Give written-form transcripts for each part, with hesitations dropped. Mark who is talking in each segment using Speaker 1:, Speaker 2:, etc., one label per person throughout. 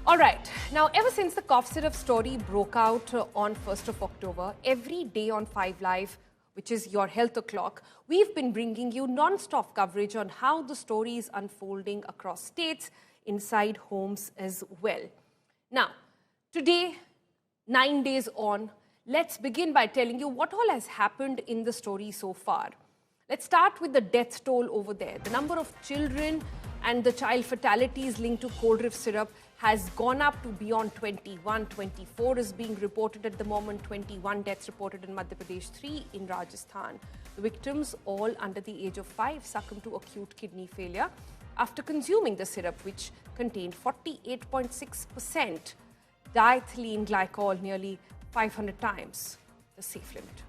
Speaker 1: All right. Now, ever since the cough syrup story broke out on 1st of October, every day on 5 Live, which is your health o'clock, we've been bringing you non-stop coverage on how the story is unfolding across states, inside homes as well. Now, today, 9 days on, let's begin by telling you what all has happened in the story so far. Let's start with the death toll over there. The number of children and the child fatalities linked to Coldriff syrup has gone up to beyond 21. 24 is being reported at the moment. 21 deaths reported in Madhya Pradesh, 3 in Rajasthan. The victims, all under the age of 5, succumbed to acute kidney failure after consuming the syrup, which contained 48.6% diethylene glycol, nearly 500 times the safe limit.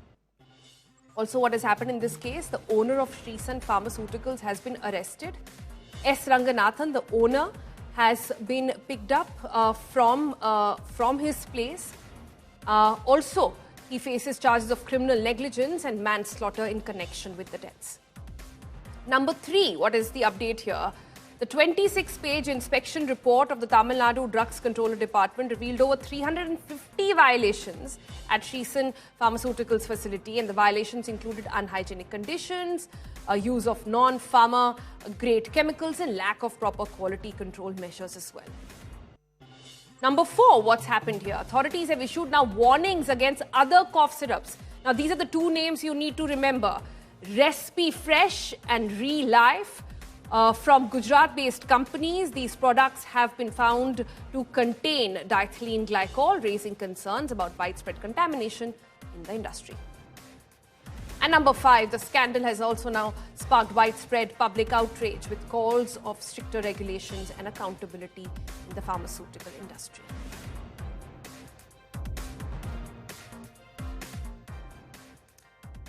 Speaker 1: Also, what has happened in this case, the owner of Srisanth Pharmaceuticals has been arrested. S. Ranganathan, the owner, has been picked up from his place. Also, he faces charges of criminal negligence and manslaughter in connection with the deaths. Number 3, what is the update here? The 26-page inspection report of the Tamil Nadu Drugs Controller Department revealed over 350 violations at Srisanth Pharmaceuticals facility, and the violations included unhygienic conditions, use of non-pharma grade chemicals, and lack of proper quality control measures as well. Number 4, what's happened here? Authorities have issued now warnings against other cough syrups. Now, these are the 2 names you need to remember: Respi Fresh and Relife. From Gujarat-based companies, these products have been found to contain diethylene glycol, raising concerns about widespread contamination in the industry. And number 5, the scandal has also now sparked widespread public outrage with calls of stricter regulations and accountability in the pharmaceutical industry.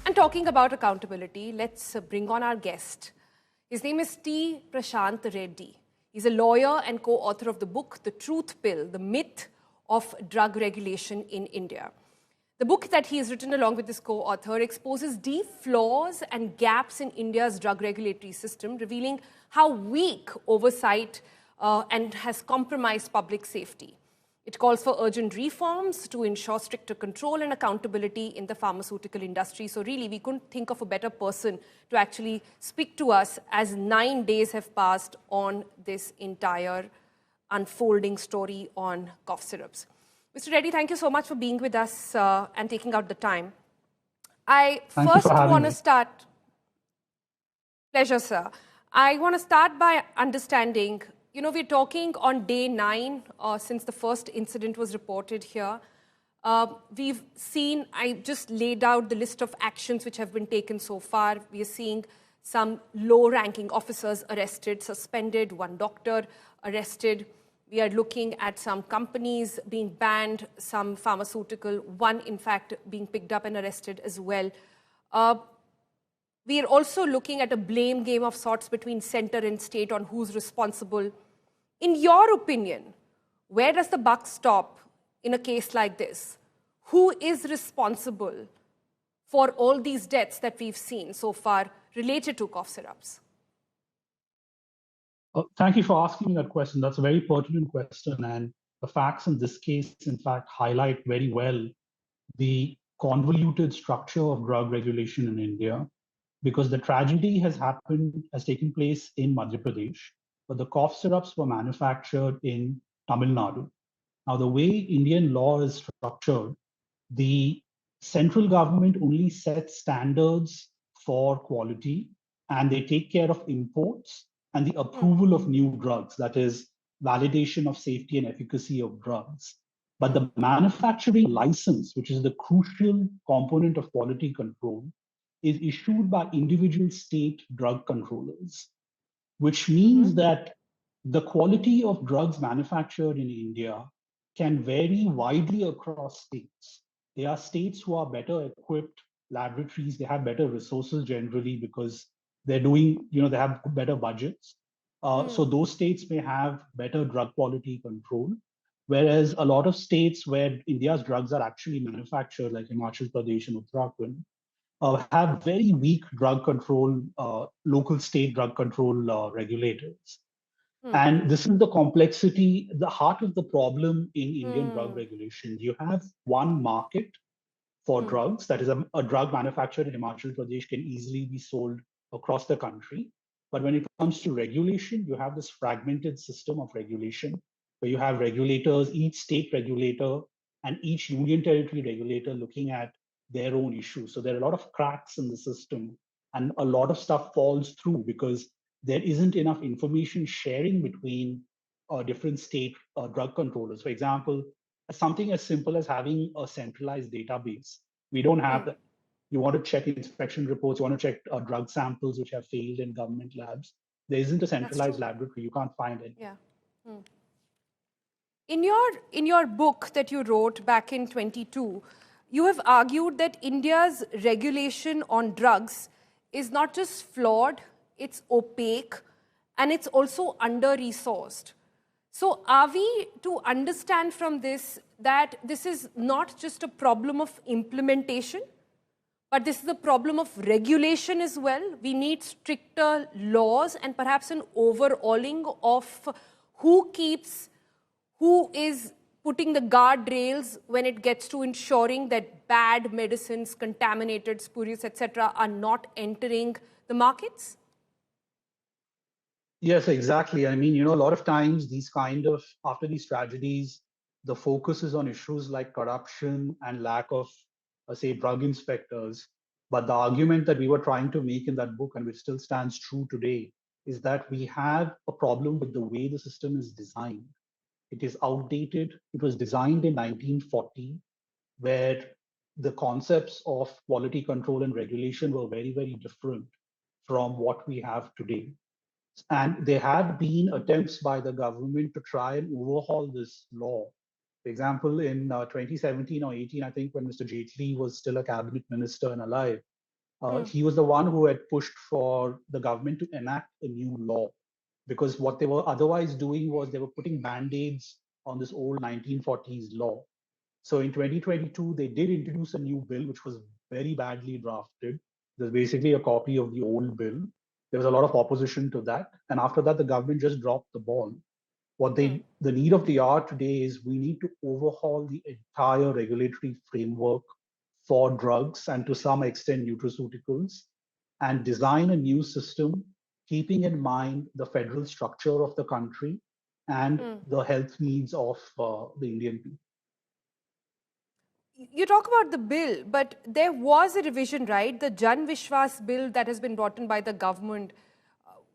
Speaker 1: And talking about accountability, let's bring on our guest. His name is T Prashant Reddy. He's a lawyer and co-author of the book, The Truth Pill, The Myth of Drug Regulation in India. The book that he has written along with his co-author exposes deep flaws and gaps in India's drug regulatory system, revealing how weak oversight and has compromised public safety. It calls for urgent reforms to ensure stricter control and accountability in the pharmaceutical industry. So really, we couldn't think of a better person to actually speak to us as 9 days have passed on this entire unfolding story on cough syrups. Mr. Reddy, thank you so much for being with us and taking out the time. I first want to start... Pleasure, sir. I want to start by understanding... You know, we're talking on day 9 since the first incident was reported here. We've seen, I just laid out the list of actions which have been taken so far. We are seeing some low-ranking officers arrested, suspended, 1 doctor arrested. We are looking at some companies being banned, some pharmaceutical, 1 in fact being picked up and arrested as well. We are also looking at a blame game of sorts between center and state on who's responsible. In your opinion, where does the buck stop in a case like this? Who is responsible for all these deaths that we've seen so far related to cough syrups?
Speaker 2: Thank you for asking that question. That's a very pertinent question. And the facts in this case, in fact, highlight very well the convoluted structure of drug regulation in India, because the tragedy has taken place in Madhya Pradesh, but the cough syrups were manufactured in Tamil Nadu. Now, the way Indian law is structured, the central government only sets standards for quality, and they take care of imports and the approval of new drugs, that is, validation of safety and efficacy of drugs. But the manufacturing license, which is the crucial component of quality control, is issued by individual state drug controllers, which means that the quality of drugs manufactured in India can vary widely across states. There are states who are better equipped laboratories, they have better resources generally because they're doing, they have better budgets. So those states may have better drug quality control, whereas a lot of states where India's drugs are actually manufactured, like Himachal Pradesh and Uttarakhand, have very weak drug control, local state drug control regulators. And this is the complexity, the heart of the problem in Indian drug regulation. You have one market for drugs, that is a drug manufactured in Himachal Pradesh can easily be sold across the country. But when it comes to regulation, you have this fragmented system of regulation where you have regulators, each state regulator and each union territory regulator looking at their own issues. So there are a lot of cracks in the system and a lot of stuff falls through because there isn't enough information sharing between different state drug controllers. For example, something as simple as having a centralized database. We don't have that. You want to check inspection reports, you want to check drug samples which have failed in government labs. There isn't a centralized laboratory. You can't find it.
Speaker 1: Yeah. In your book that you wrote back in 22, you have argued that India's regulation on drugs is not just flawed, it's opaque, and it's also under-resourced. So are we to understand from this that this is not just a problem of implementation, but this is a problem of regulation as well? We need stricter laws and perhaps an overhauling of who is putting the guardrails when it gets to ensuring that bad medicines, contaminated, spurious, etc., are not entering the markets?
Speaker 2: Yes, exactly. I mean, a lot of times after these tragedies, the focus is on issues like corruption and lack of, say, drug inspectors. But the argument that we were trying to make in that book, and which still stands true today, is that we have a problem with the way the system is designed. It is outdated. It was designed in 1940, where the concepts of quality control and regulation were very, very different from what we have today. And there have been attempts by the government to try and overhaul this law. For example, in 2017 or 18, I think when Mr. Jaitley was still a cabinet minister and alive, he was the one who had pushed for the government to enact a new law. Because what they were otherwise doing was they were putting band-aids on this old 1940s law. So in 2022, they did introduce a new bill, which was very badly drafted. There's basically a copy of the old bill. There was a lot of opposition to that. And after that, the government just dropped the ball. The need of the hour today is we need to overhaul the entire regulatory framework for drugs and to some extent nutraceuticals and design a new system, keeping in mind the federal structure of the country and the health needs of the Indian people.
Speaker 1: You talk about the bill, but there was a revision, right? The Jan Vishwas bill that has been brought in by the government.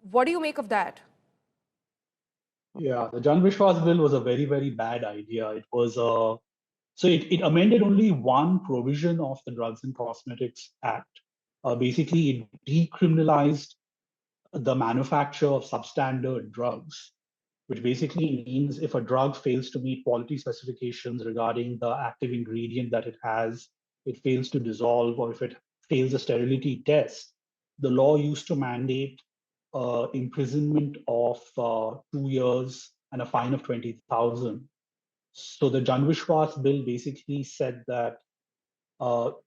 Speaker 1: What do you make of that?
Speaker 2: Yeah, the Jan Vishwas bill was a very, very bad idea. It was it amended only one provision of the Drugs and Cosmetics Act. Basically, it decriminalized the manufacture of substandard drugs, which basically means if a drug fails to meet quality specifications regarding the active ingredient that it has, it fails to dissolve, or if it fails a sterility test, the law used to mandate imprisonment of 2 years and a fine of 20,000. So the Jan Vishwas bill basically said that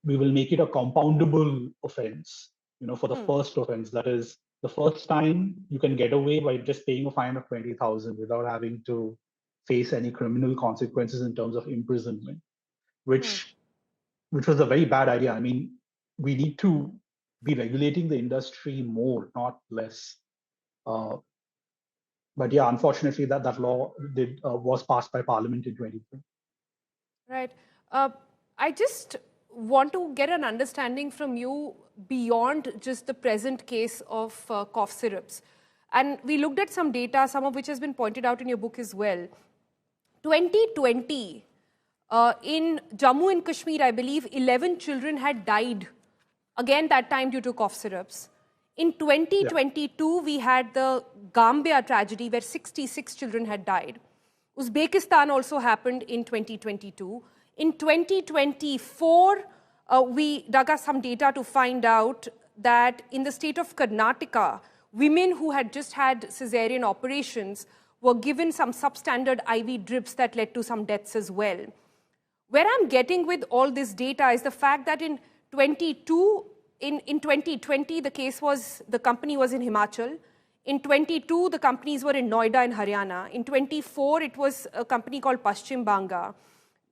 Speaker 2: we will make it a compoundable offense, for the first offense. That is, the first time you can get away by just paying a fine of 20,000 without having to face any criminal consequences in terms of imprisonment, which was a very bad idea. I mean, we need to be regulating the industry more, not less. But yeah, unfortunately, that law was passed by Parliament in 2023.
Speaker 1: Right. I just want to get an understanding from you beyond just the present case of cough syrups. And we looked at some data, some of which has been pointed out in your book as well. 2020, in Jammu and Kashmir, I believe 11 children had died, again that time due to cough syrups. In 2022, we had the Gambia tragedy where 66 children had died. Uzbekistan also happened in 2022. In 2024, we dug up some data to find out that in the state of Karnataka, women who had just had cesarean operations were given some substandard IV drips that led to some deaths as well. Where I'm getting with all this data is the fact that in 2020, the company was in Himachal. In 22, the companies were in Noida in Haryana. In 24, it was a company called Paschim Banga.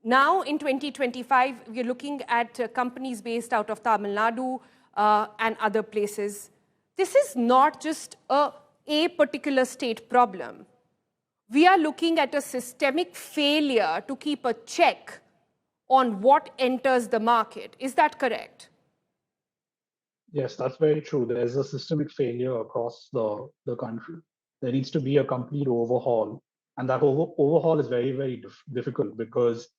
Speaker 1: Now, in 2025, we're looking at companies based out of Tamil Nadu and other places. This is not just a particular state problem. We are looking at a systemic failure to keep a check on what enters the market. Is that correct?
Speaker 2: Yes, that's very true. There's a systemic failure across the country. There needs to be a complete overhaul. And that overhaul is very, very difficult because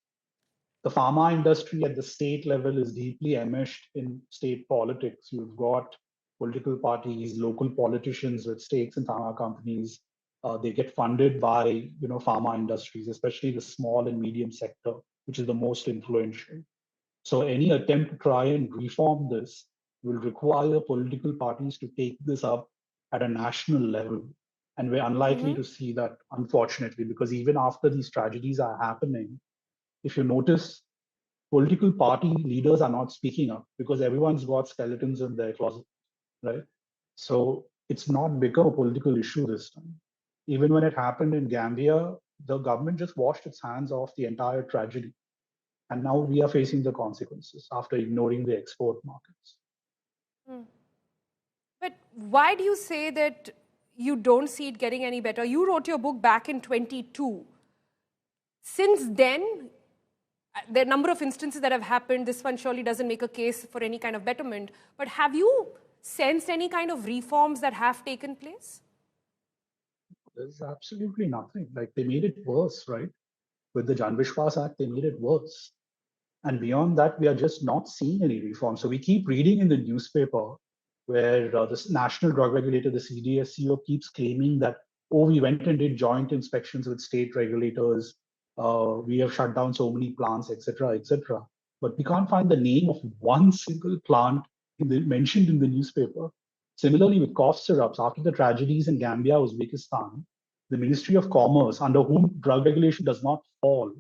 Speaker 2: the pharma industry at the state level is deeply enmeshed in state politics. You've got political parties, local politicians with stakes in pharma companies. They get funded by pharma industries, especially the small and medium sector, which is the most influential. So any attempt to try and reform this will require political parties to take this up at a national level. And we're unlikely to see that, unfortunately, because even after these tragedies are happening, if you notice, political party leaders are not speaking up because everyone's got skeletons in their closet, right? So it's not become a political issue this time. Even when it happened in Gambia, the government just washed its hands off the entire tragedy. And now we are facing the consequences after ignoring the export markets.
Speaker 1: But why do you say that you don't see it getting any better? You wrote your book back in 22. Since then, there are a number of instances that have happened. This one surely doesn't make a case for any kind of betterment. But have you sensed any kind of reforms that have taken place?
Speaker 2: There's absolutely nothing. Like, they made it worse, right? With the Jan Vishwas Act, they made it worse. And beyond that, we are just not seeing any reform. So we keep reading in the newspaper where the national drug regulator, the Cdsco, keeps claiming that, oh, we went and did joint inspections with state regulators. We have shut down so many plants, etc., etc. But we can't find the name of one single plant mentioned in the newspaper. Similarly, with cough syrups, after the tragedies in Gambia, Uzbekistan, the Ministry of Commerce, under whom drug regulation does not fall,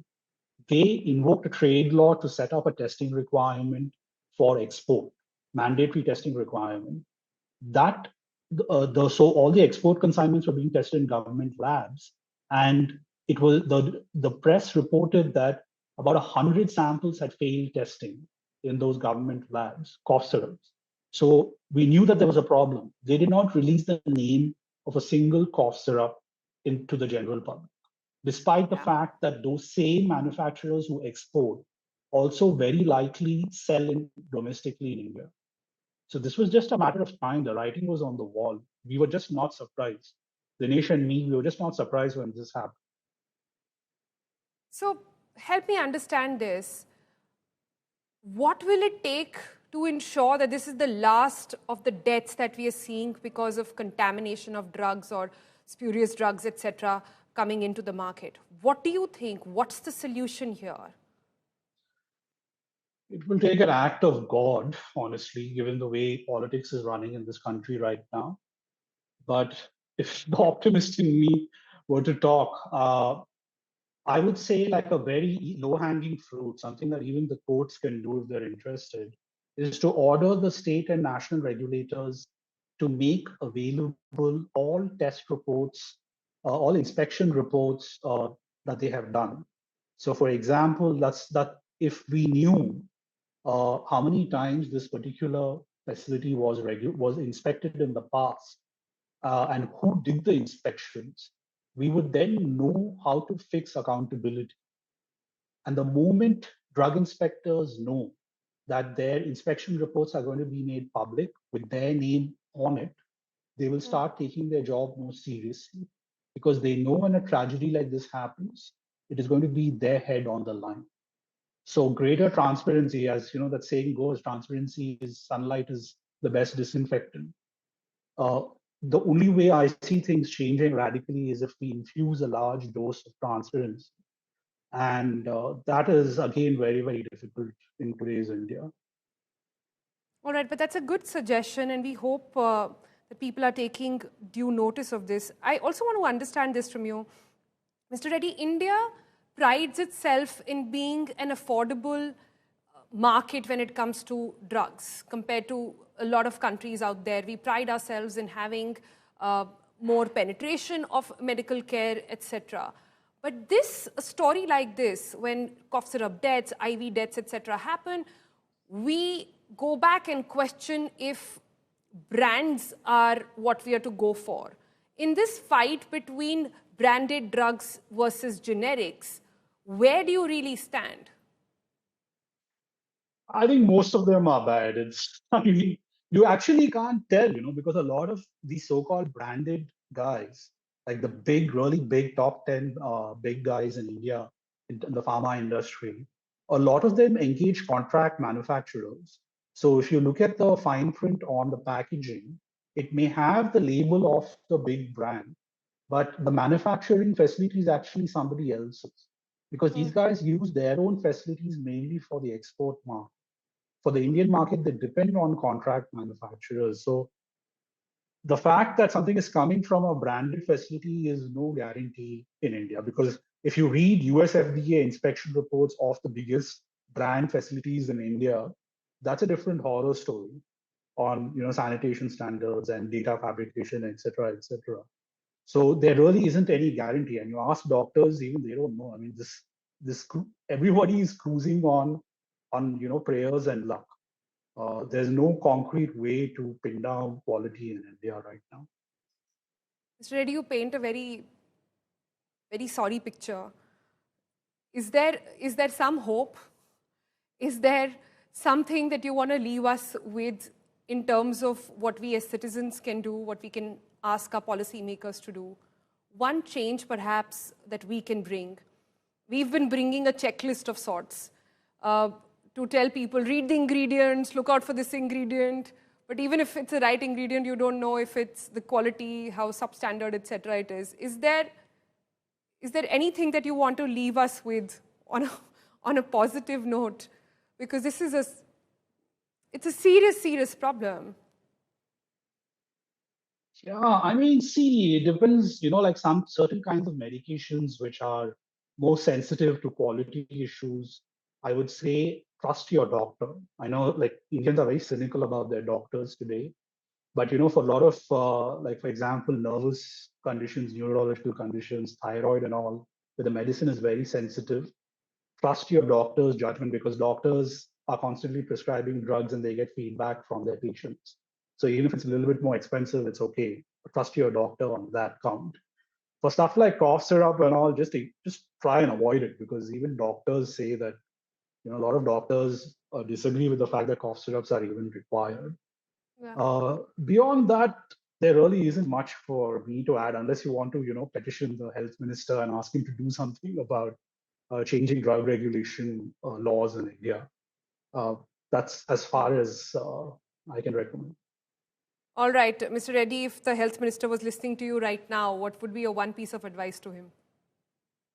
Speaker 2: they invoked a trade law to set up a testing requirement for export, mandatory testing requirement. That so all the export consignments were being tested in government labs, and it was the press reported that about 100 samples had failed testing in those government labs, cough syrups. So we knew that there was a problem. They did not release the name of a single cough syrup into the general public, despite the fact that those same manufacturers who export also very likely sell domestically in India. So this was just a matter of time. The writing was on the wall. We were just not surprised. Dinesh and me, we were just not surprised when this happened.
Speaker 1: So help me understand this. What will it take to ensure that this is the last of the deaths that we are seeing because of contamination of drugs or spurious drugs, etc., coming into the market? What do you think? What's the solution here?
Speaker 2: It will take an act of God, honestly, given the way politics is running in this country right now. But if the optimist in me were to talk, I would say like a very low-hanging fruit, something that even the courts can do if they're interested, is to order the state and national regulators to make available all test reports, all inspection reports that they have done. So for example, that if we knew how many times this particular facility was inspected in the past and who did the inspections, we would then know how to fix accountability. And the moment drug inspectors know that their inspection reports are going to be made public with their name on it, they will start taking their job more seriously, because they know when a tragedy like this happens, it is going to be their head on the line. So greater transparency, as you know, that saying goes, transparency is sunlight is the best disinfectant. The only way I see things changing radically is if we infuse a large dose of transparency. And that is, again, very, very difficult in today's India.
Speaker 1: All right, but that's a good suggestion, and we hope that people are taking due notice of this. I also want to understand this from you. Mr. Reddy, India prides itself in being an affordable market when it comes to drugs compared to a lot of countries out there. We pride ourselves in having more penetration of medical care, etc. But this a story like this, when cough syrup deaths, IV deaths, etc. happen, we go back and question if brands are what we are to go for. In this fight between branded drugs versus generics, where do you really stand?
Speaker 2: I think most of them are bad. It's, I mean, you actually can't tell, because a lot of these so-called branded guys, like the big, really big top 10 big guys in India in the pharma industry, a lot of them engage contract manufacturers. So if you look at the fine print on the packaging, it may have the label of the big brand, but the manufacturing facility is actually somebody else's because these guys use their own facilities mainly for the export market. For the Indian market, they depend on contract manufacturers. So the fact that something is coming from a branded facility is no guarantee in India, because if you read US FDA inspection reports of the biggest brand facilities in India, that's a different horror story on sanitation standards and data fabrication, et cetera, et cetera. So there really isn't any guarantee. And you ask doctors, even they don't know. I mean, this everybody is cruising on prayers and luck. There's no concrete way to pin down quality in India right now.
Speaker 1: Mr. Reddy, you paint a very, very sorry picture. Is there some hope? Is there something that you want to leave us with in terms of what we as citizens can do, what we can ask our policymakers to do? One change, perhaps, that we can bring. We've been bringing a checklist of sorts to tell people, read the ingredients, look out for this ingredient. But even if it's the right ingredient, you don't know if it's the quality, how substandard, et cetera, it is. Is there anything that you want to leave us with on a positive note? Because this is it's a serious, serious problem.
Speaker 2: Yeah, I mean, see, it depends, like some certain kinds of medications which are more sensitive to quality issues. I would say trust your doctor. I know like Indians are very cynical about their doctors today. But for a lot of, like for example, nervous conditions, neurological conditions, thyroid and all, where the medicine is very sensitive, trust your doctor's judgment because doctors are constantly prescribing drugs and they get feedback from their patients. So even if it's a little bit more expensive, it's okay. Trust your doctor on that count. For stuff like cough syrup and all, just try and avoid it because even doctors say that a lot of doctors disagree with the fact that cough syrups are even required. Yeah. Beyond that, there really isn't much for me to add unless you want to, petition the health minister and ask him to do something about changing drug regulation laws in India. That's as far as I can recommend.
Speaker 1: All right, Mr. Reddy, if the health minister was listening to you right now, what would be your one piece of advice to him?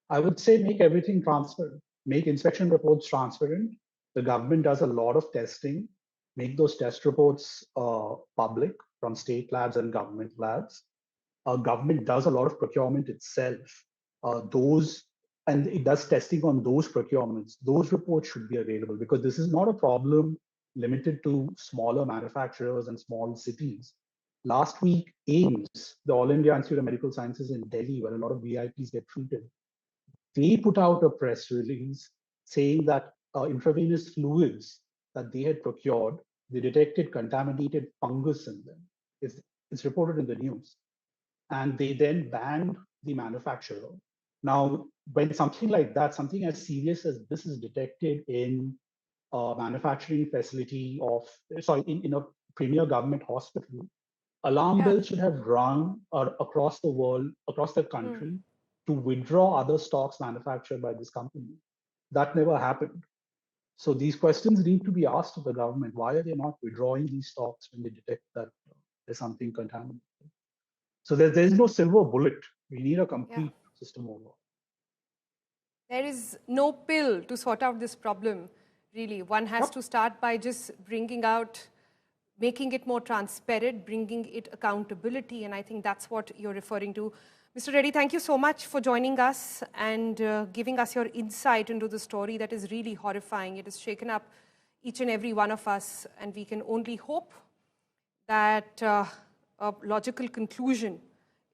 Speaker 2: I would say make everything transparent. Make inspection reports transparent. The government does a lot of testing. Make those test reports public from state labs and government labs. Government does a lot of procurement itself. And it does testing on those procurements. Those reports should be available because this is not a problem limited to smaller manufacturers and small cities. Last week, AIMS, the All India Institute of Medical Sciences in Delhi, where a lot of VIPs get treated, they put out a press release saying that intravenous fluids that they had procured, they detected contaminated fungus in them. It's reported in the news. And they then banned the manufacturer. Now, when something like that, something as serious as this is detected in a manufacturing facility in a premier government hospital, alarm bells should have rung across the world, across the country, to withdraw other stocks manufactured by this company. That never happened. So these questions need to be asked of the government. Why are they not withdrawing these stocks when they detect that there's something contaminated? So there's no silver bullet. We need a complete system overall.
Speaker 1: There is no pill to sort out this problem, really. One has to start by just making it more transparent, bringing it accountability, and I think that's what you're referring to. Mr. Reddy, thank you so much for joining us and giving us your insight into the story that is really horrifying. It has shaken up each and every one of us, and we can only hope that a logical conclusion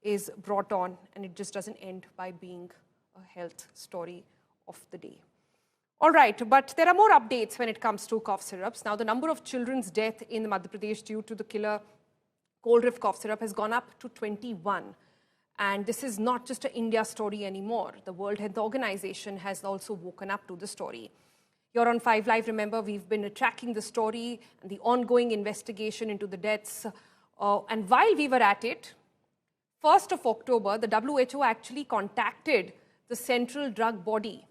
Speaker 1: is brought on, and it just doesn't end by being a health story of the day. All right, but there are more updates when it comes to cough syrups. Now, the number of children's death in Madhya Pradesh due to the killer Coldriff cough syrup has gone up to 21. And this is not just an India story anymore. The World Health Organization has also woken up to the story. You're on 5 Live. Remember, we've been tracking the story and the ongoing investigation into the deaths. And while we were at it, 1st of October, the WHO actually contacted the central drug body,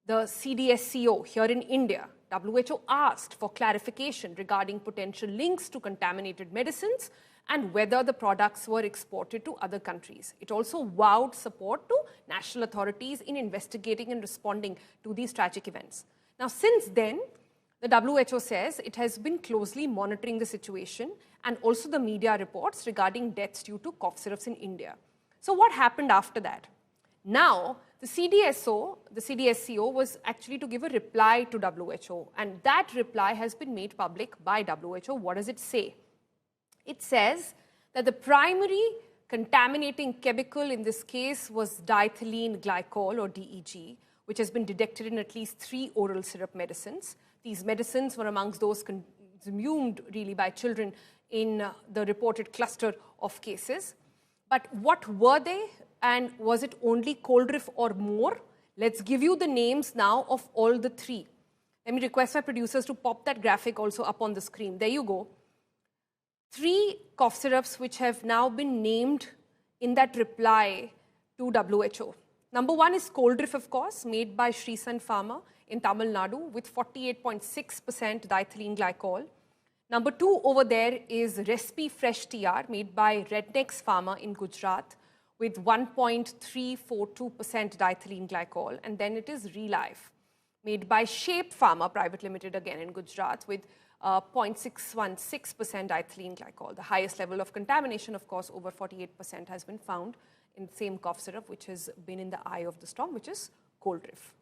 Speaker 1: the Cdsco here in India. WHO asked for clarification regarding potential links to contaminated medicines and whether the products were exported to other countries. It also vowed support to national authorities in investigating and responding to these tragic events. Now, since then, the WHO says it has been closely monitoring the situation and also the media reports regarding deaths due to cough syrups in India. So what happened after that? Now, the CDSCO was actually to give a reply to WHO, and that reply has been made public by WHO. What does it say? It says that the primary contaminating chemical in this case was diethylene glycol, or DEG, which has been detected in at least 3 oral syrup medicines. These medicines were amongst those consumed really by children in the reported cluster of cases. But what were they? And was it only Coldriff or more? Let's give you the names now of all the 3. Let me request my producers to pop that graphic also up on the screen. There you go. 3 cough syrups which have now been named in that reply to WHO. Number 1 is Coldriff, of course, made by Srisanth Pharma in Tamil Nadu with 48.6% diethylene glycol. Number 2 over there is Respi Fresh TR made by Rednex Pharma in Gujarat with 1.342% diethylene glycol. And then it is Relife made by Shape Pharma Private Limited again in Gujarat with 0.616% diethylene glycol. The highest level of contamination, of course, over 48% has been found in the same cough syrup which has been in the eye of the storm, which is Coldriff.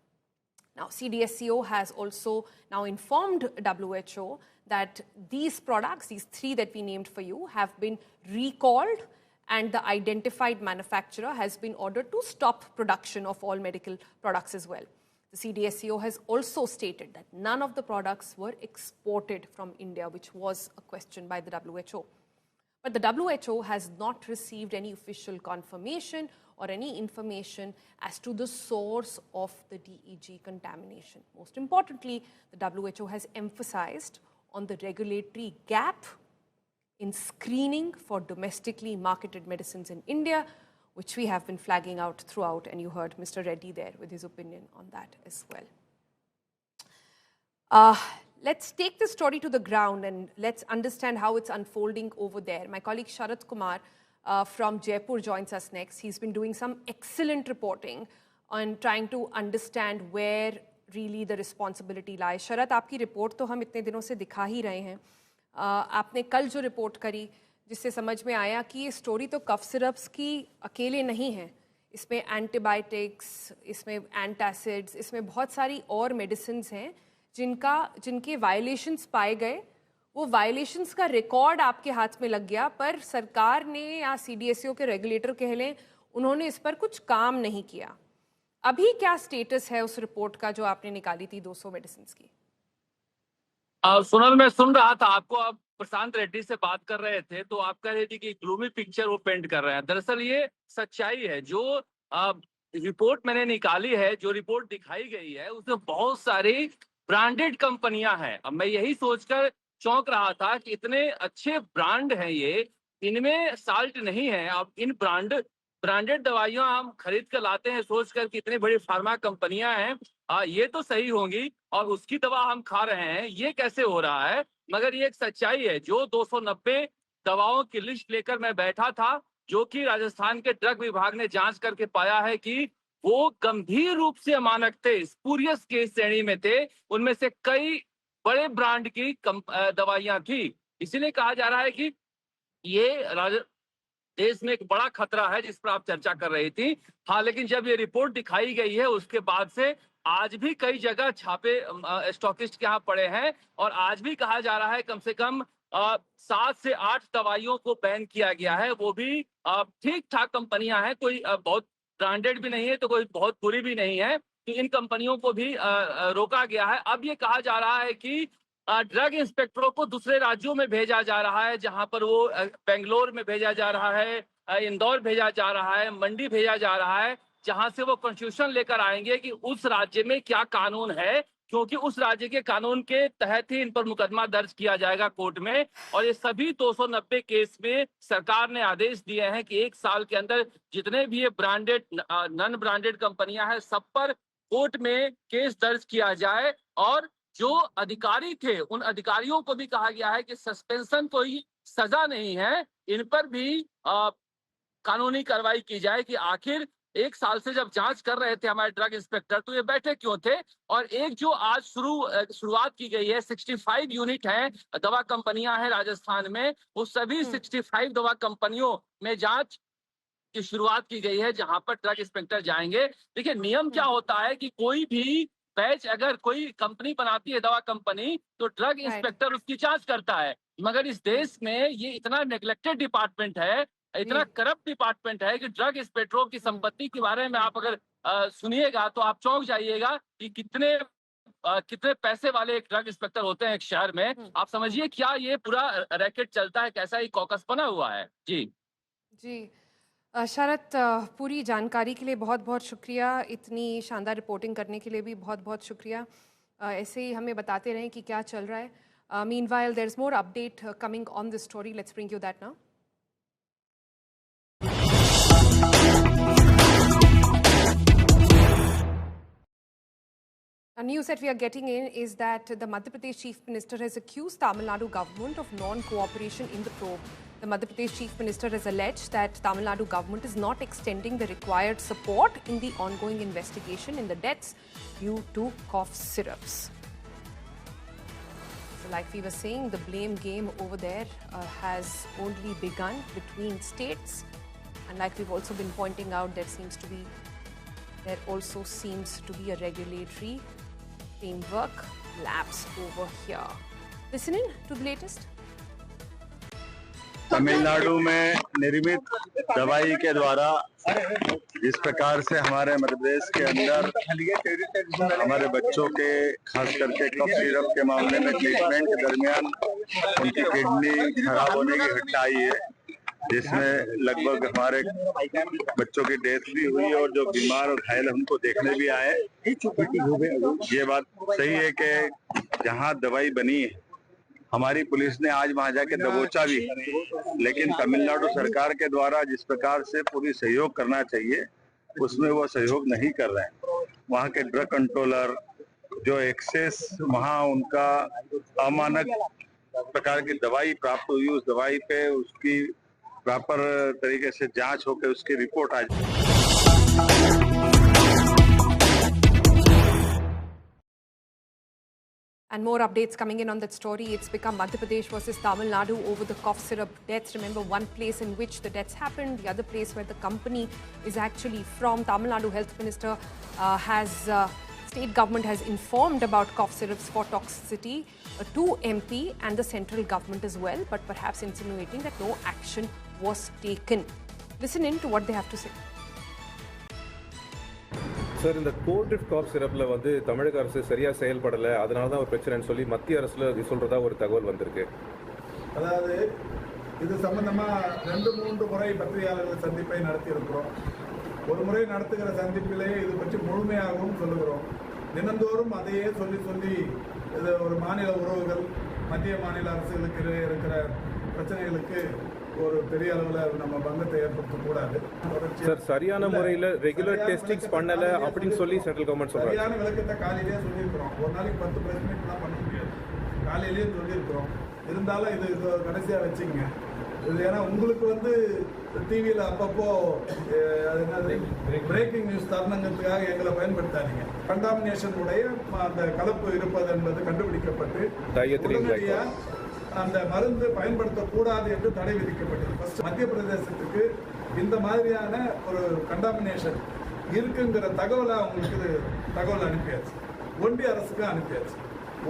Speaker 1: Now, CDSCO has also now informed WHO that these products, these 3 that we named for you, have been recalled, and the identified manufacturer has been ordered to stop production of all medical products as well. The CDSCO has also stated that none of the products were exported from India, which was a question by the WHO. But the WHO has not received any official confirmation or any information as to the source of the DEG contamination. Most importantly, the WHO has emphasized on the regulatory gap in screening for domestically marketed medicines in India, which we have been flagging out throughout, and you heard Mr. Reddy there with his opinion on that as well. Let's take the story to the ground and let's understand how it's unfolding over there. My colleague Sharath Kumar from Jaipur joins us next. He's been doing some excellent reporting on trying to understand where really the responsibility lies. Sharath, आपकी report तो हम इतने दिनों से दिखा ही रहे हैं. आपने कल जो रिपोर्ट करी जिससे समझ में आया कि ये स्टोरी तो कफ सिरप्स की अकेले नहीं है. इसमें एंटीबायोटिक्स, इसमें एंटासिड्स, इसमें बहुत सारी और मेडिसिन्स हैं जिनके वायलेशंस पाए गए. वो वायलेशंस का रिकॉर्ड आपके हाथ में लग गया, पर सरकार ने या सीडीएसओ के रेगुलेटर कह लें, उन्होंने इस पर कुछ काम नहीं किया. अभी क्या स्टेटस है उस रिपोर्ट का जो आपने निकाली थी 200 मेडिसिन्स की?
Speaker 3: सोनल, मैं सुन रहा था आपको, आप प्रशांत रेड्डी से बात कर रहे थे तो आप कह रहे थे कि ग्लूमी पिक्चर वो पेंट कर रहे हैं. दरअसल ये सच्चाई है. जो रिपोर्ट मैंने निकाली है, जो रिपोर्ट दिखाई गई है, उसमें बहुत सारी ब्रांडेड कंपनियां हैं. अब मैं यही सोचकर चौंक रहा था कि इतने अच्छे ब्रांड हैं ये, इनमें साल्ट नहीं है. अब इन ब्रांडेड दवाइयां हम खरीद कर लाते हैं सोचकर कि इतनी बड़ी फार्मा कंपनियां हैं, ये तो सही होंगी और उसकी दवा हम खा रहे हैं. ये कैसे हो रहा है? मगर ये एक सच्चाई है. जो 290 दवाओं की लिस्ट लेकर मैं बैठा था, जो कि राजस्थान के ड्रग विभाग ने जांच करके पाया है कि वो गंभीर रूप से अमानक थे, स्पूरियस के श्रेणी में थे. उनमें से कई बड़े ब्रांड की दवाइयां थी. इसीलिए कहा जा रहा है कि ये देश में एक बड़ा खतरा है जिस पर आप चर्चा कर रही थी. हाँ, लेकिन जब ये रिपोर्ट दिखाई गई है उसके बाद से आज भी कई जगह छापे स्टॉकिस्ट के यहाँ पड़े हैं और आज भी कहा जा रहा है कम से कम 7 से 8 दवाइयों को बैन किया गया है, वो भी ठीक ठाक कंपनियां हैं, कोई बहुत ब्रांडेड भी नहीं है तो कोई बहुत बुरी भी नहीं है, तो इन कंपनियों को भी रोका गया है। अब ये कहा जा रहा है कि ड्रग इंस्पेक्टरों को दूसरे राज्यों में भेजा जा रहा है, जहां पर वो बेंगलोर में भेजा जा रहा है, इंदौर भेजा जा रहा है, मंडी भेजा जा रहा है, जहां से वो कॉन्स्टिट्यूशन लेकर आएंगे कि उस राज्य में क्या कानून है, क्योंकि उस राज्य के कानून के तहत ही इन पर मुकदमा दर्ज किया जाएगा कोर्ट में। और ये सभी 290 केस में सरकार ने आदेश दिए हैं कि 1 साल के अंदर जितने भी ये ब्रांडेड नॉन ब्रांडेड कंपनियां हैं सब पर कोर्ट में केस दर्ज किया जाए। और जो अधिकारी थे उन अधिकारियों को भी कहा गया है कि सस्पेंशन कोई सजा नहीं है, इन पर भी कानूनी कार्रवाई की जाए कि आखिर 1 साल से जब जांच कर रहे थे हमारे ड्रग इंस्पेक्टर तो ये बैठे क्यों थे। और एक जो आज शुरुआत की गई है, 65 यूनिट है दवा कंपनियां हैं राजस्थान में, वो सभी 65 दवा कंपनियों में जांच की शुरुआत की गई है, जहां पर ड्रग इंस्पेक्टर जाएंगे। देखिए नियम क्या होता है कि कोई भी बैच अगर कोई कंपनी बनाती है दवा कंपनी तो ड्रग इंस्पेक्टर उसकी जांच करता है, मगर इस देश में ये इतना नेग्लेक्टेड डिपार्टमेंट है, इतना करप्ट डिपार्टमेंट है कि ड्रग इंस्पेक्टरों की संपत्ति के बारे में आप अगर सुनिएगा तो आप चौंक जाइएगा कि कितने पैसे वाले एक ड्रग इंस्पेक्टर होते हैं एक शहर में। आप समझिए क्या ये पूरा रैकेट चलता है, कैसा ही कॉकस बना हुआ है। जी
Speaker 1: शरत, पूरी जानकारी के लिए बहुत बहुत शुक्रिया, इतनी शानदार रिपोर्टिंग करने के लिए भी बहुत बहुत शुक्रिया। ऐसे ही हमें बताते रहें कि क्या चल रहा है। Meanwhile there is more update coming on this story, let's bring you that now. A news that we are getting in is that the Madhya Pradesh Chief Minister has accused Tamil Nadu government of non-cooperation in the probe. The Madhya Pradesh Chief Minister has alleged that Tamil Nadu government is not extending the required support in the ongoing investigation in the deaths due to cough syrups. So like we were saying, the blame game over there has only begun between states. And like we've also been pointing out, there also seems to be a regulatory framework lapse over here. Listening to the latest.
Speaker 4: Tamil Nadu में निर्मित दवाई के द्वारा जिस प्रकार से हमारे मध्य प्रदेश के अंदर हमारे बच्चों के खास करके कफ सिरप के मामले में ट्रीटमेंट के दरमियान उनकी किडनी खराब होने की घटना आई है, जिसमें लगभग हमारे बच्चों की डेथ भी हुई और जो बीमार और घायल उनको देखने भी आए। ये बात सही है कि जहां दवाई बनी है हमारी पुलिस ने आज वहां जाके दबोचा भी, लेकिन तमिलनाडु सरकार के द्वारा जिस प्रकार से पूरी सहयोग करना चाहिए उसमें वो सहयोग नहीं कर रहे हैं। वहां के ड्रग कंट्रोलर जो एक्सेस वहां उनका अमानक प्रकार की दवाई प्राप्त हुई, उस दवाई पे उसकी प्रॉपर तरीके से जांच होकर उसकी रिपोर्ट आ जाए।
Speaker 1: And more updates coming in on that story. It's become Madhya Pradesh versus Tamil Nadu over the cough syrup deaths. Remember, one place in which the deaths happened, the other place where the company is actually from. Tamil Nadu Health Minister state government has informed about cough syrups for toxicity to MP and the central government as well, but perhaps insinuating that no action was taken. Listen in to what they have to say.
Speaker 5: Sir, இந்த Coldrif cough சிரப்பில் வந்து தமிழக அரசு சரியாக செயல்படலை, அதனால தான் ஒரு பிரச்சனைன்னு சொல்லி மத்திய அரசில் இது சொல்கிறதா ஒரு தகவல் வந்திருக்கு.
Speaker 6: அதாவது இது சம்பந்தமாக 2-3 முறை பத்திரிகையாளர்கள் சந்திப்பை நடத்தியிருக்கிறோம். ஒரு முறை நடத்துகிற சந்திப்பிலே இது பற்றி முழுமையாகவும் சொல்லுகிறோம். தினந்தோறும் அதையே சொல்லி இது ஒரு மாநில உறவுகள் மத்திய மாநில அரசுகளுக்கு இருக்கிற பிரச்சனைகளுக்கு ஒரு பெரிய அளவில் நம்ம பங்கத்தை ஏற்படுத்தக்கூடாது.
Speaker 5: சார், சரியான முறையில் ரெகுலர் டெஸ்டிங்ஸ் பண்ணலை அப்படின்னு சொல்லி சென்ட்ரல் கவர்மெண்ட் சொல்கிறாங்க.
Speaker 6: சரியான விளக்கத்தை காலையிலேயே சொல்லியிருக்கிறோம். ஒரு நாளைக்கு 10 பிரஸ் மீட்லாம் பண்ண முடியாது, காலையிலேயே சொல்லியிருக்கிறோம். இருந்தாலும் இது கடைசியாக வச்சுங்க. இது ஏன்னா உங்களுக்கு வந்து டிவியில் அப்பப்போ பிரேக்கிங் நியூஸ் தருணங்கிறதுக்காக எங்களை பயன்படுத்தாதீங்க. கண்டாமினேஷன் உடைய அந்த கலப்பு இருப்பது என்பது கண்டுபிடிக்கப்பட்டு உடனடியாக அந்த மருந்து பயன்படுத்தக்கூடாது என்று தடை விதிக்கப்பட்டது. ஃபர்ஸ்ட் மத்திய பிரதேசத்துக்கு இந்த மாதிரியான ஒரு கண்டாமினேஷன் இருக்குங்கிற தகவலை அவங்களுக்கு தகவல் அனுப்பியாச்சு, ஒன்றிய அரசுக்கு அனுப்பியாச்சு.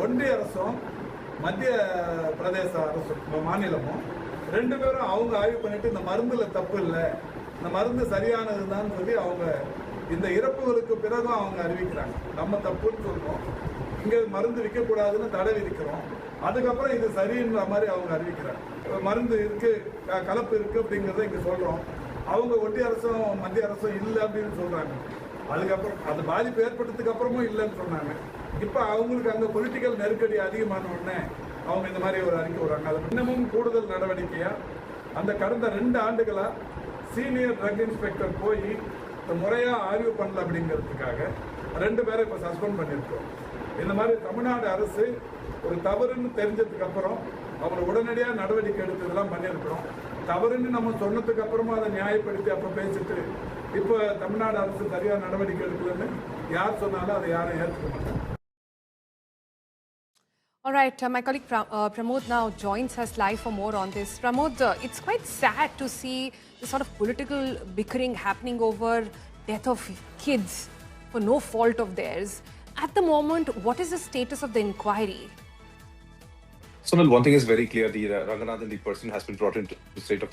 Speaker 6: ஒன்றிய அரசும் மத்திய பிரதேச அரசு மாநிலமும் ரெண்டு பேரும் அவங்க ஆய்வு பண்ணிட்டு இந்த மருந்துல தப்பு இல்லை, இந்த மருந்து சரியானதுதான் சொல்லி அவங்க இந்த இறப்புகளுக்கு பிறகும் அவங்க அறிவிக்கிறாங்க. நம்ம தப்புன்னு சொல்றோம், இங்க மருந்து விற்கக்கூடாதுன்னு தடை விதிக்கிறோம், அதுக்கப்புறம் இது சரின்ற மாதிரி அவங்க அறிவிக்கிறாங்க. மருந்து இருக்கு, கலப்பு இருக்கு அப்படிங்கிறத இங்க சொல்றோம், அவங்க ஒன்றிய அரசும் மத்திய அரசும் இல்லை அப்படின்னு சொல்றாங்க. அதுக்கப்புறம் அது பாதிப்பு ஏற்பட்டதுக்கு அப்புறமும் இல்லைன்னு சொன்னாங்க. இப்ப அவங்களுக்கு அங்க பொலிட்டிக்கல் நெருக்கடி அதிகமான உடனே அவங்க இந்த மாதிரி ஒரு அறிக்கை விடுறாங்க. அது இன்னமும் கூடுதல் நடவடிக்கையா அந்த கடந்த 2 ஆண்டுகளா சீனியர் ட்ரக் இன்ஸ்பெக்டர் போய் முறையா ஆய்வு பண்ணல அப்படிங்கிறதுக்காக 2 பேரை இப்ப சஸ்பெண்ட் பண்ணியிருக்கோம். இந்த மாதிரி தமிழ்நாடு அரசு ஒரு தவறுன்னு தெரிஞ்சதுக்கு அப்புறம் அவங்க உடனடியாக நடவடிக்கை எடுத்ததெல்லாம் பண்ணியிருக்கிறோம். தவறுன்னு நம்ம சொன்னதுக்கு அப்புறமா அதை நியாயப்படுத்தி அப்ப பேசிட்டு இப்ப தமிழ்நாடு அரசு சரியா நடவடிக்கை எடுக்கலன்னு யார் சொன்னாலும் அதை யாரும் ஏற்றுக்க மாட்டாங்க.
Speaker 1: All right, my colleague Pramod now joins us live for more on this. Pramod, it's quite sad to see the sort of political bickering happening over death of kids for no fault of theirs. At the moment, what is the status of the inquiry?
Speaker 7: Sonal, one thing is very clear: the Ranganathan, the person, has been brought into the state of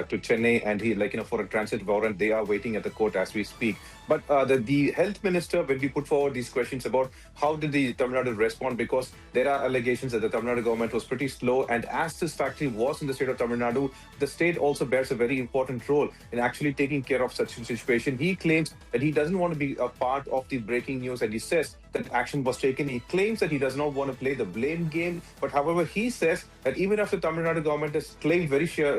Speaker 7: to Chennai, and he, for a transit warrant. They are waiting at the court as we speak. But the health minister, when we put forward these questions about how did the Tamil Nadu respond, because there are allegations that the Tamil Nadu government was pretty slow, and as this factory was in the state of Tamil Nadu, the state also bears a very important role in actually taking care of such a situation. He claims that he doesn't want to be a part of the breaking news, and he says that action was taken. He claims that he does not want to play the blame game, but however, he says that even after Tamil Nadu government has claimed very sure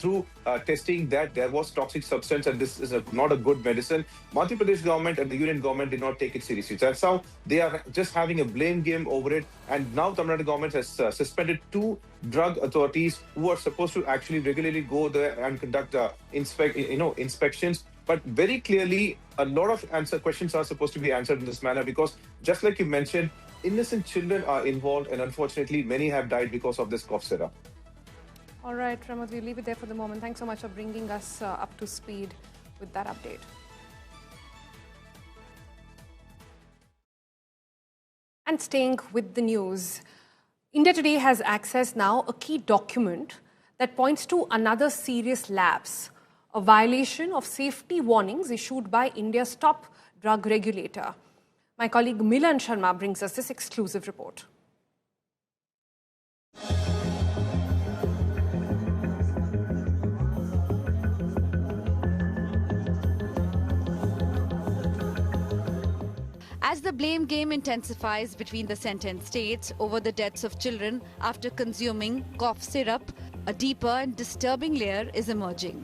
Speaker 7: through testing that there was toxic substance and this is not a good medicine, Madhya Pradesh government and the union government did not take it seriously. That's how they are just having a blame game over it. And now Tamil Nadu government has suspended 2 drug authorities who are supposed to actually regularly go there and conduct inspections. But very clearly, a lot of questions are supposed to be answered in this manner, because just like you mentioned, innocent children are involved, and unfortunately, many have died because of this cough syrup.
Speaker 1: All right, Pramod, we'll leave it there for the moment. Thanks so much for bringing us up to speed with that update. And staying with the news, India today has accessed now a key document that points to another serious lapse, a violation of safety warnings issued by India's top drug regulator. My colleague Milan Sharma brings us this exclusive report.
Speaker 8: As the blame game intensifies between the sentenced states over the deaths of children after consuming cough syrup, a deeper and disturbing layer is emerging.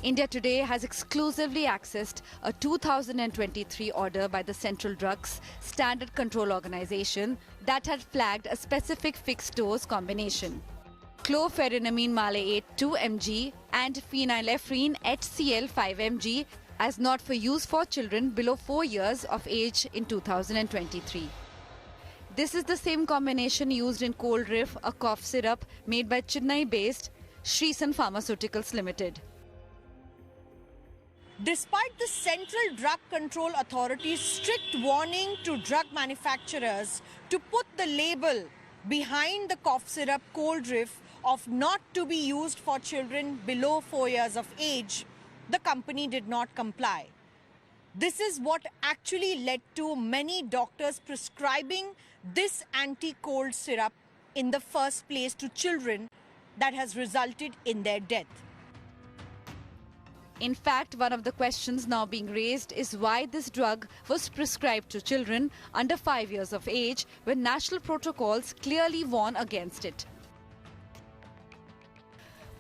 Speaker 8: India today has exclusively accessed a 2023 order by the Central Drugs Standard Control Organization that had flagged a specific fixed dose combination. Chlorpheniramine maleate 2 mg and phenylephrine HCl 5 mg as not for use for children below 4 years of age in 2023. This is the same combination used in Coldriff, a cough syrup made by Chennai-based Srisanth Pharmaceuticals Limited.
Speaker 9: Despite the Central Drug Control Authority's strict warning to drug manufacturers to put the label behind the cough syrup Coldriff of not to be used for children below 4 years of age, the company did not comply. This is what actually led to many doctors prescribing this anti-cold syrup in the first place to children, that has resulted in their death.
Speaker 8: In fact, one of the questions now being raised is why this drug was prescribed to children under 5 years of age when national protocols clearly warn against it.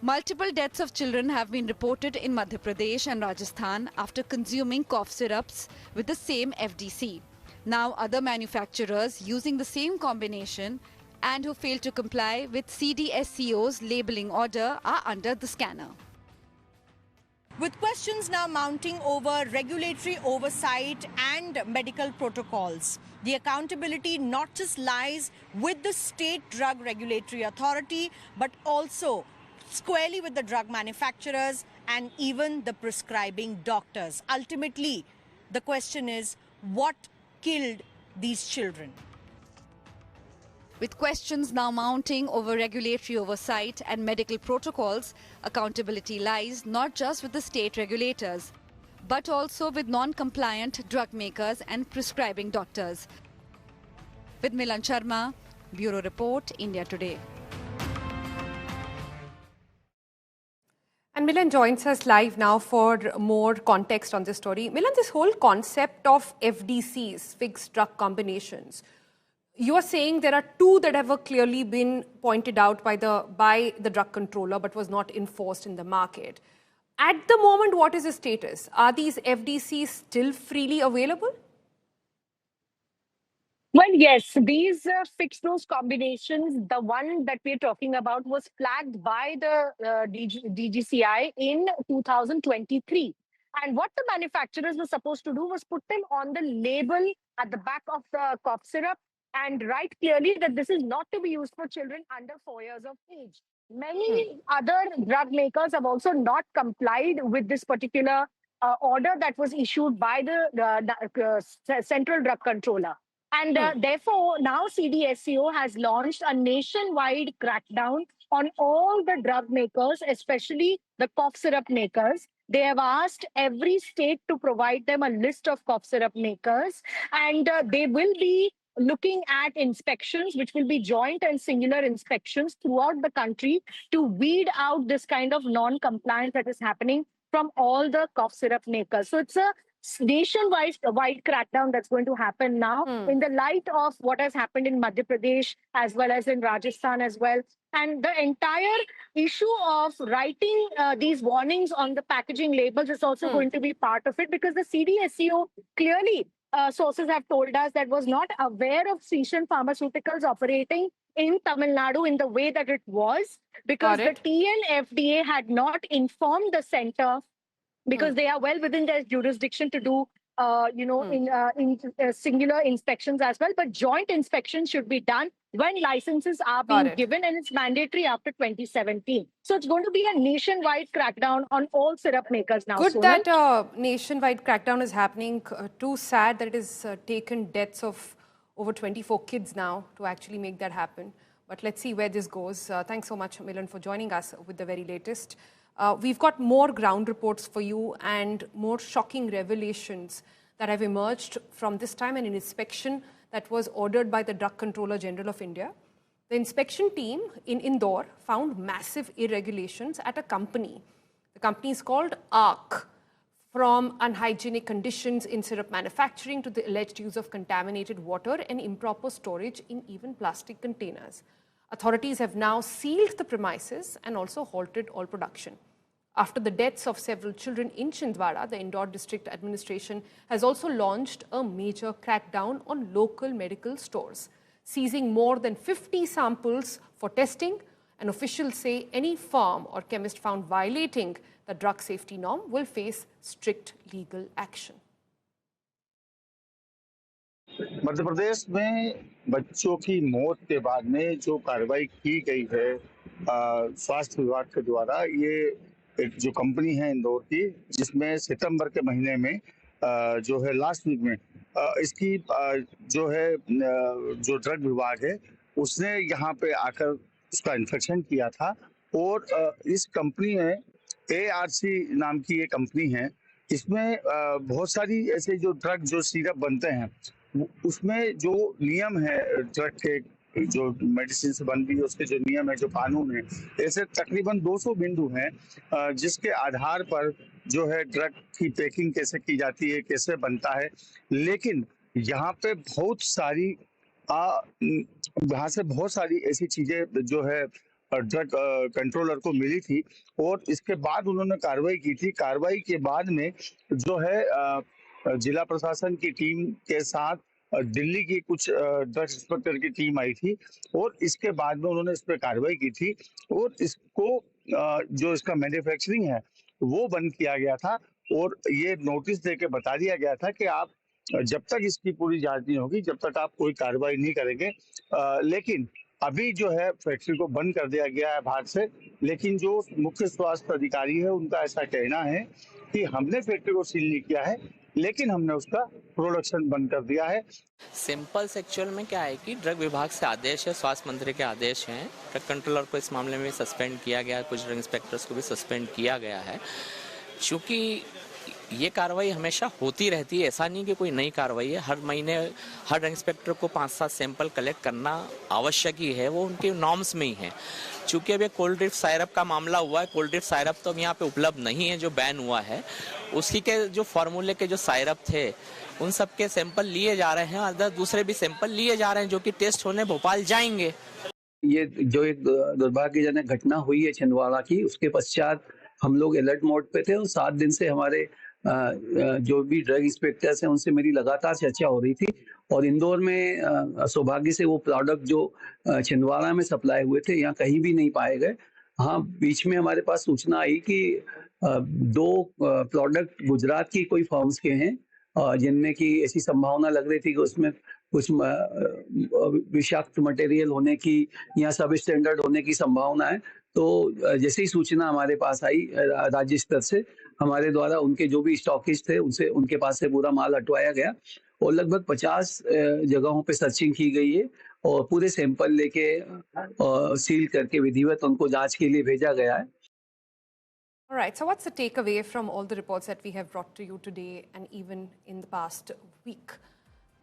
Speaker 8: Multiple deaths of children have been reported in Madhya Pradesh and Rajasthan after consuming cough syrups with the same FDC. Now other manufacturers using the same combination and who failed to comply with Cdsco's labeling order are under the scanner.
Speaker 9: With questions now mounting over regulatory oversight and medical protocols, the accountability not just lies with the State Drug Regulatory Authority, but also squarely with the drug manufacturers and even the prescribing doctors. Ultimately, the question is, what killed these children?
Speaker 8: With questions now mounting over regulatory oversight and medical protocols, accountability lies not just with the state regulators, but also with non-compliant drug makers and prescribing doctors. With Milan Sharma, Bureau Report, India Today.
Speaker 1: And Milan joins us live now for more context on this story. Milan, this whole concept of FDCs, fixed drug combinations, you are saying there are two that have clearly been pointed out by the drug controller but was not enforced in the market. At the moment, what is the status? Are these FDCs still freely available?
Speaker 10: Well, yes, these fixed dose combinations, the one that we're talking about was flagged by the DGCI in 2023. And what the manufacturers were supposed to do was put them on the label at the back of the cough syrup and write clearly that this is not to be used for children under 4 years of age. Many other drug makers have also not complied with this particular order that was issued by the Central Drug Controller. And therefore, now Cdsco has launched a nationwide crackdown on all the drug makers, especially the cough syrup makers. They have asked every state to provide them a list of cough syrup makers, and they will be looking at inspections, which will be joint and singular inspections throughout the country to weed out this kind of non-compliance that is happening from all the cough syrup makers. So it's a nationwide crackdown that's going to happen now in the light of what has happened in Madhya Pradesh as well as in Rajasthan as well. And the entire issue of writing these warnings on the packaging labels is also going to be part of it, because the Cdsco clearly, sources have told us, that was not aware of Srisanth Pharmaceuticals operating in Tamil Nadu in the way that it was, because the TNFDA had not informed the center, because they are well within their jurisdiction to do, singular inspections as well. But joint inspections should be done when licenses are being given, and it's mandatory after 2017. So it's going to be a nationwide crackdown on all syrup makers now.
Speaker 1: Good
Speaker 10: Sonal.
Speaker 1: that nationwide crackdown is happening. Too sad that it has taken deaths of over 24 kids now to actually make that happen. But let's see where this goes. Thanks so much, Milan, for joining us with the very latest. We've got more ground reports for you and more shocking revelations that have emerged from this time, and an inspection that was ordered by the Drug Controller General of India. The inspection team in Indore found massive irregulations at a company. The company is called ARC, from unhygienic conditions in syrup manufacturing to the alleged use of contaminated water and improper storage in even plastic containers. Authorities have now sealed the premises and also halted all production. After the deaths of several children in Chhindwara, the Indore District Administration has also launched a major crackdown on local medical stores, seizing more than 50 samples for testing. And officials say any firm or chemist found violating the drug safety norm will face strict legal action.
Speaker 11: Madhya Pradesh में बच्चों की मौत के बाद में जो कार्रवाई की गई है स्वास्थ्य विभाग के द्वारा, ये एक जो कंपनी है इंदौर की, जिसमें सितंबर के महीने में जो है लास्ट वीक में इसकी जो है जो ड्रग विभाग है उसने यहाँ पे आकर उसका इंस्पेक्शन किया था। और इस कंपनी में ARC नाम की ये कंपनी है, इसमें बहुत सारी ऐसे जो ड्रग जो सिरप बनते हैं उसमें जो नियम है ड्रग के, जो मेडिसिन से बन रही है उसके जो नियम है, जो कानून है, ऐसे तकरीबन 200 बिंदु हैं जिसके आधार पर जो है ड्रग की पैकिंग कैसे की जाती है, कैसे बनता है। लेकिन यहाँ पे बहुत सारी यहाँ से बहुत सारी ऐसी चीजें जो है ड्रग कंट्रोलर को मिली थी और इसके बाद उन्होंने कार्रवाई की थी। कार्रवाई के बाद में जो है जिला प्रशासन की टीम के साथ दिल्ली की कुछ ड्रग इंस्पेक्टर की टीम आई थी और इसके बाद में उन्होंने इस पर कार्रवाई की थी और इसको जो इसका मैन्युफैक्चरिंग है वो बंद किया गया था और ये नोटिस देके बता दिया गया था कि आप जब तक इसकी पूरी जांच नहीं होगी, जब तक आप कोई कार्रवाई नहीं करेंगे। लेकिन अभी जो है फैक्ट्री को बंद कर दिया गया है बाहर से, लेकिन जो मुख्य स्वास्थ्य अधिकारी है उनका ऐसा कहना है कि हमने फैक्ट्री को सील नहीं किया है, लेकिन हमने उसका प्रोडक्शन बंद कर दिया है।
Speaker 12: सिंपल एक्चुअल में क्या है कि ड्रग विभाग से आदेश है, स्वास्थ्य मंत्री के आदेश हैं, ड्रग कंट्रोलर को इस मामले में सस्पेंड किया गया है, कुछ ड्रग इंस्पेक्टर्स को भी सस्पेंड किया गया है। चूँकि ये कार्रवाई हमेशा होती रहती है, ऐसा नहीं कि कोई नई कार्रवाई है। हर महीने हर ड्रग इंस्पेक्टर को 5-7 सैंपल कलेक्ट करना आवश्यक ही है, वो उनके नॉर्म्स में ही है। चूँकि अब ये कोल्ड्रिफ सायरप का मामला हुआ है, कोल्ड्रिफ सायरप तो अब यहाँ पे उपलब्ध नहीं है जो बैन हुआ है, उसकी के जो फार्मूले के जो सायरप थे उन सब के सैंपल लिए जा रहे हैं, अदर दूसरे भी सैंपल लिए जा रहे हैं जो कि टेस्ट होने भोपाल जाएंगे।
Speaker 13: ये जो एक दुर्भाग्यजनक घटना हुई है छिंदवाड़ा की, उसके पश्चात हम लोग अलर्ट मोड पे थे और 7 दिन से हमारे जो भी ड्रग इंस्पेक्टर्स हैं उनसे मेरी लगातार चर्चा हो रही थी। और इंदौर में सौभाग्य से वो प्रोडक्ट जो छिंदवाड़ा में सप्लाई हुए थे यहाँ कहीं भी नहीं पाए गए। हाँ, बीच में हमारे पास सूचना आई कि 2 प्रोडक्ट गुजरात की कोई फर्म्स के हैं जिनमें कि ऐसी संभावना लग रही थी कि उसमें कुछ विषाक्त मटेरियल होने की या सब स्टैंडर्ड होने की संभावना है। तो जैसे ही सूचना हमारे पास आई राज्य स्तर से, हमारे द्वारा उनके जो भी स्टॉकिस्ट थे उनसे उनके पास से पूरा माल हटवाया गया और लगभग 50 जगहों पे सर्चिंग की गई है और पूरे सैंपल लेके सील करके विधिवत उनको जांच के लिए भेजा गया है।
Speaker 1: All right, so what's the takeaway from all the reports that we have brought to you today and even in the past week?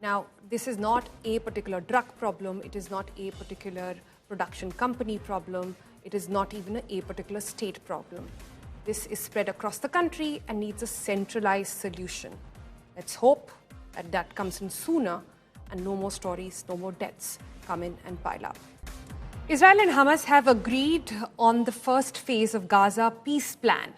Speaker 1: Now, this is not a particular drug problem, it is not a particular production company problem, it is not even a particular state problem. This is spread across the country and needs a centralized solution. Let's hope that that comes in sooner and no more stories, no more deaths come in and pile up. Israel and Hamas have agreed on the first phase of Gaza peace plan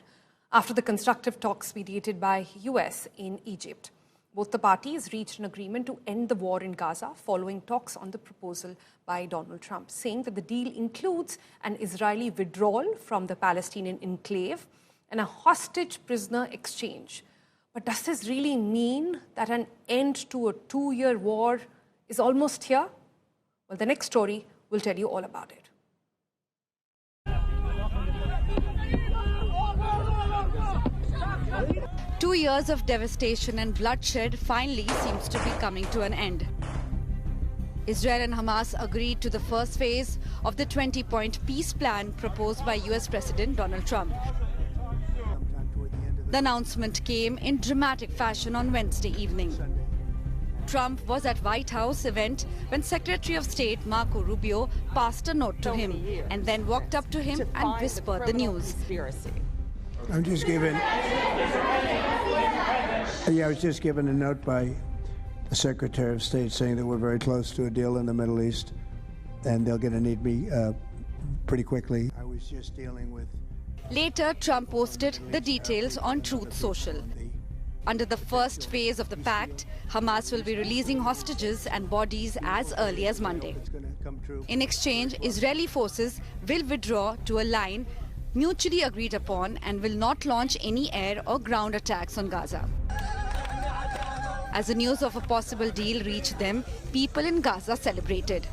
Speaker 1: after the constructive talks mediated by US in Egypt. Both the parties reached an agreement to end the war in Gaza following talks on the proposal by Donald Trump, saying that the deal includes an Israeli withdrawal from the Palestinian enclave and a hostage prisoner exchange. But does this really mean that an end to a 2-year war is almost here? Well, the next story will tell you all about it.
Speaker 8: Two years of devastation and bloodshed finally seems to be coming to an end. Israel and Hamas agreed to the first phase of the 20-point peace plan proposed by US President Donald Trump. The announcement came in dramatic fashion on Wednesday evening. Trump was at White House event when Secretary of State Marco Rubio passed a note to him and then walked up to him and whispered the news.
Speaker 14: I'm just given. I was just given a note by the Secretary of State saying that we're very close to a deal in the Middle East, and they're going to need me pretty quickly. I was just dealing with.
Speaker 8: Later, Trump posted the details on Truth Social. Under the first phase of the pact, Hamas will be releasing hostages and bodies as early as Monday. In exchange, Israeli forces will withdraw to a line mutually agreed upon and will not launch any air or ground attacks on Gaza. As the news of a possible deal reached them, people in Gaza celebrated.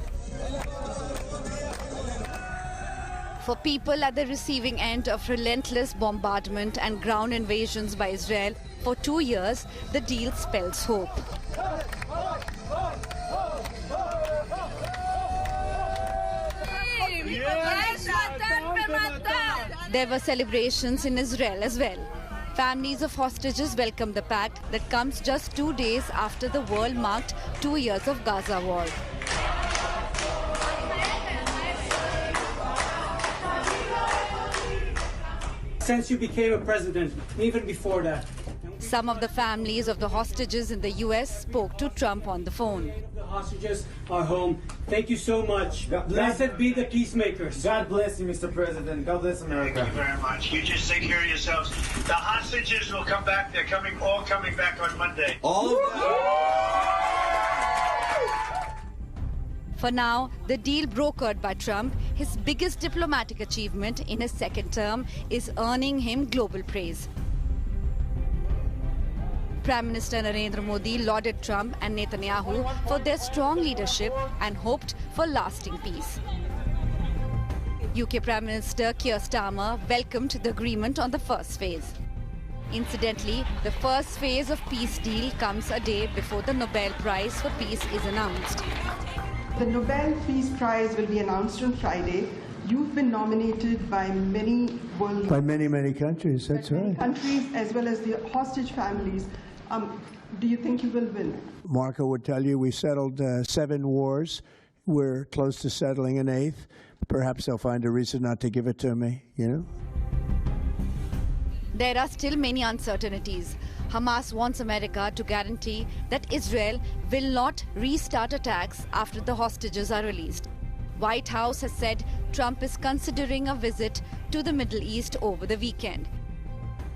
Speaker 8: For people at the receiving end of relentless bombardment and ground invasions by Israel for 2 years, the deal spells hope. There were celebrations in Israel as well. Families of hostages welcomed the pact that comes just 2 days after the world marked 2 years of Gaza war.
Speaker 15: Since you became a president, even before that.
Speaker 8: Some of the families of the hostages in the US spoke to Trump on the phone.
Speaker 15: The hostages are home. Thank you so much. Blessed be the peacemakers.
Speaker 16: God bless you, Mr. President. God bless America.
Speaker 17: Thank you very much. You just take care of yourselves. The hostages will come back. They're all coming back on Monday.
Speaker 15: All of them.
Speaker 8: For now, the deal brokered by Trump, his biggest diplomatic achievement in his second term, is earning him global praise. Prime Minister Narendra Modi lauded Trump and Netanyahu for their strong leadership and hoped for lasting peace. UK Prime Minister Keir Starmer welcomed the agreement on the first phase. Incidentally, the first phase of peace deal comes a day before the Nobel Prize for Peace is announced.
Speaker 18: The Nobel Peace Prize will be announced on Friday. You've been nominated by many world
Speaker 14: many countries. That's right.
Speaker 18: Countries as well as the hostage families. Do you think you will win?
Speaker 14: Marco would tell you we settled 7 wars. We're close to settling an 8th. Perhaps they'll find a reason not to give it to me, you know?
Speaker 8: There are still many uncertainties. Hamas wants America to guarantee that Israel will not restart attacks after the hostages are released. White House has said Trump is considering a visit to the Middle East over the weekend.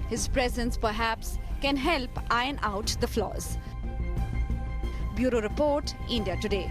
Speaker 8: His presence perhaps can help iron out the flaws. Bureau Report, India Today.